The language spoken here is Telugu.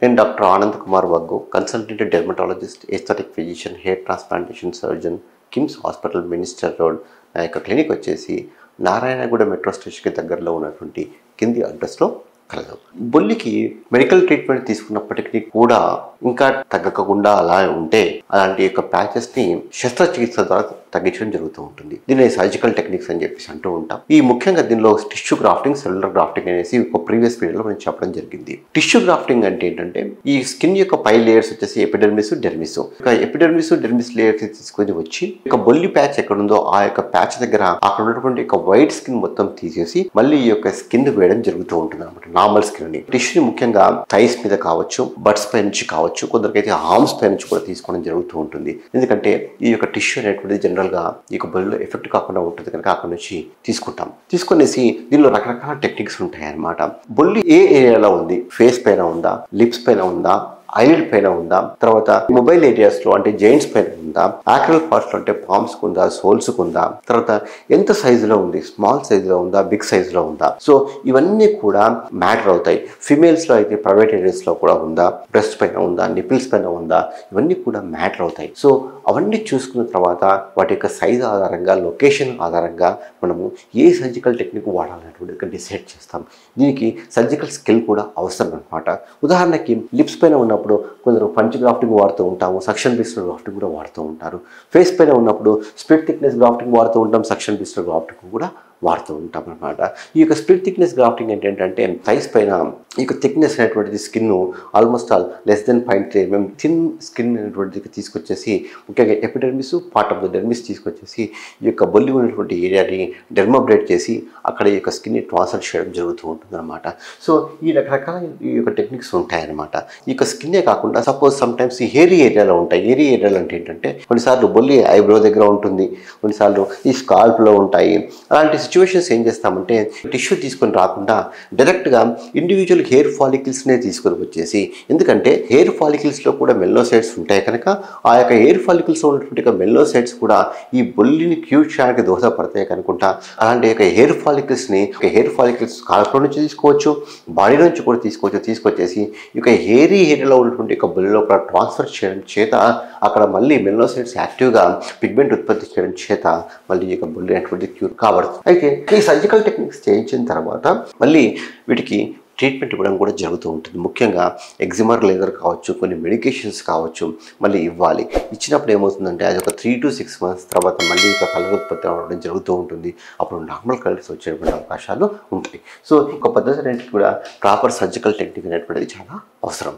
నేను doctor Anand Kumar Vaggu, consultant dermatologist, aesthetic physician, hair transplantation surgeon, KIMS hospital, minister road. నా యొక్క క్లినిక్ వచ్చేసి నారాయణగూడ మెట్రో స్టేషన్కి దగ్గరలో ఉన్నటువంటి కింది అడ్రస్లో కలదు. బొల్లికి మెడికల్ ట్రీట్మెంట్ తీసుకున్నప్పటికీ కూడా ఇంకా తగ్గకుండా అలా ఉంటే అలాంటి యొక్క ప్యాచెస్ని శస్త్రచికిత్స ద్వారా తగ్గించడం జరుగుతూ ఉంటుంది. దీన్ని సర్జికల్ టెక్నిక్స్ అని చెప్పేసి అంటూ ఉంటాం. ఈ ముఖ్యంగా దీనిలో టిష్యూ గ్రాఫ్టింగ్, సెల్యులర్ గ్రాఫ్టింగ్ అనేసి ఒక ప్రీవియస్ పీరియడ్లో మనం చెప్పడం జరిగింది. టిష్యూ గ్రాఫ్టింగ్ అంటే ఏంటంటే ఈ స్కిన్ యొక్క పై లేయర్స్ వచ్చేసి epidermis, dermis. Epidermis, dermis layers తీసుకొని వచ్చి ఒక బొల్లి ప్యాచ్ ఎక్కడ ఉందో ఆ యొక్క ప్యాచ్ దగ్గర అక్కడ ఉన్నటువంటి ఒక వైట్ స్కిన్ మొత్తం తీసేసి మళ్ళీ ఈ యొక్క స్కిన్ వేయడం జరుగుతూ ఉంటుంది అనమాట. నార్మల్ స్కిన్ ని టిష్యూని ముఖ్యంగా థైస్ మీద కావచ్చు, బట్స్ పై నుంచి కావచ్చు, కొందరికైతే ఆర్మ్స్ పై నుంచి కూడా తీసుకోవడం జరుగుతూ ఉంటుంది. ఎందుకంటే ఈ యొక్క టిష్యూ అనేటువంటిది జనరల్ గా ఈ యొక్క బొల్లిలో ఎఫెక్ట్ కాకుండా ఉంటుంది కనుక అక్కడ నుంచి తీసుకునేసి దీనిలో రకరకాల టెక్నిక్స్ ఉంటాయి అన్నమాట. బొల్లి ఏ ఏరియాలో ఉంది, ఫేస్ పైన ఉందా, లిప్స్ పైన ఉందా, ఐలిడ్ పైన ఉందా, తర్వాత మొబైల్ ఏరియాస్ లో అంటే జెయింట్స్ పైన ఉందా, ఆక్రల్ పార్ట్స్ లో అంటే పామ్స్ ఉందా, సోల్స్ ఉందా, తర్వాత ఎంత సైజులో ఉంది, స్మాల్ సైజులో ఉందా, బిగ్ సైజులో ఉందా. సో ఇవన్నీ కూడా మ్యాటర్ అవుతాయి. ఫిమేల్స్ లో అయితే ప్రైవేట్ ఏరియాస్ లో కూడా ఉందా, బ్రెస్ట్ పైన ఉందా, నిపిల్స్ పైన ఉందా, ఇవన్నీ కూడా మ్యాటర్ అవుతాయి. సో అవన్నీ చూసుకున్న తర్వాత వాటి యొక్క సైజ్ ఆధారంగా, లొకేషన్ ఆధారంగా మనము ఏ సర్జికల్ టెక్నిక్ వాడాలనేటువంటి డిసైడ్ చేస్తాం. దీనికి సర్జికల్ స్కిల్ కూడా అవసరం అనమాట. ఉదాహరణకి లిప్స్ పైన ఉన్నప్పుడు కొందరు పంచ్ గ్రాఫ్టింగ్ వాడుతూ ఉంటాము, సక్షన్ బిస్టర్ గ్రాఫ్టింగ్ కూడా వాడుతూ ఉంటారు. ఫేస్ పైన ఉన్నప్పుడు స్ప్లిట్ థిక్నెస్ గ్రాఫ్టింగ్ వాడుతూ ఉంటాం, సక్షన్ బిస్టర్ గ్రాఫ్టింగ్ కూడా వాడుతూ ఉంటాం అనమాట. ఈ యొక్క స్ప్లిట్ థిక్నెస్ గ్రాఫ్టింగ్ ఏంటంటే థైస్ పైన ఈ యొక్క థిక్నెస్ అనేటువంటిది skin almost all less than 0.3 mm thin skin అనేటువంటిది తీసుకొచ్చేసి ముఖ్యంగా epidermis, part of the dermis తీసుకొచ్చేసి ఈ యొక్క బొల్లి ఉన్నటువంటి ఏరియాని డెర్మోబ్రేట్ చేసి అక్కడ ఈ యొక్క స్కిన్ని ట్రాన్స్ఫర్ చేయడం జరుగుతూ ఉంటుంది అనమాట. సో ఈ రకరకాల ఈ యొక్క టెక్నిక్స్ ఉంటాయన్నమాట. ఈ యొక్క స్కిన్నే కాకుండా సపోజ్ సమ్ టైమ్స్ ఈ హెయిరీ ఏరియాలో ఉంటాయి. హెయిరీ ఏరియాలో అంటే ఏంటంటే కొన్నిసార్లు బొల్లి ఐబ్రో దగ్గర ఉంటుంది, కొన్నిసార్లు ఈ స్కాల్ప్లో ఉంటాయి. అలాంటి సిచ్యువేషన్స్ ఏం చేస్తామంటే టిష్యూ తీసుకొని రాకుండా డైరెక్ట్గా ఇండివిజువల్ హెయిర్ ఫాలికల్స్నే తీసుకొని వచ్చేసి, ఎందుకంటే హెయిర్ ఫాలికల్స్లో కూడా మెల్నోసైట్స్ ఉంటాయి కనుక ఆ యొక్క హెయిర్ ఫాలికల్స్లో ఉన్నటువంటి మెల్నోసైట్స్ కూడా ఈ బొల్లిని క్యూర్ చేయడానికి దోహదపడతాయి కనుకుంటా అలాంటి యొక్క హెయిర్ ఫాలికల్స్ స్కాల్ప్లో నుంచి తీసుకోవచ్చు, బాడీ నుంచి కూడా తీసుకొచ్చేసి ఈ యొక్క హెయిరీ ఏరియాలో ఉన్నటువంటి యొక్క బొల్లిలో కూడా ట్రాన్స్ఫర్ చేయడం చేత అక్కడ మళ్ళీ మెల్నోసైట్స్ యాక్టివ్గా పిగ్మెంట్ ఉత్పత్తి చేయడం చేత మళ్ళీ ఈ యొక్క బొల్లి అనేటువంటి క్యూర్ కాబడుతుంది. అయితే ఈ సర్జికల్ టెక్నిక్స్ చేయించిన తర్వాత మళ్ళీ వీటికి ట్రీట్మెంట్ ఇవ్వడం కూడా జరుగుతూ ఉంటుంది. ముఖ్యంగా ఎగ్జిమర్ లేజర్ కావచ్చు, కొన్ని మెడికేషన్స్ కావచ్చు మళ్ళీ ఇవ్వాలి. ఇచ్చినప్పుడు ఏమవుతుందంటే అది ఒక 3 to 6 months తర్వాత మళ్ళీ ఇక కలర్ ఉత్పత్తి అవ్వడం జరుగుతూ ఉంటుంది. అప్పుడు నార్మల్ కలర్స్ వచ్చేటువంటి అవకాశాలు ఉంటాయి. సో ఒక పద్ధతి అనేది కూడా ప్రాపర్ సర్జికల్ టెక్నిక్ అనేటువంటిది చాలా అవసరం.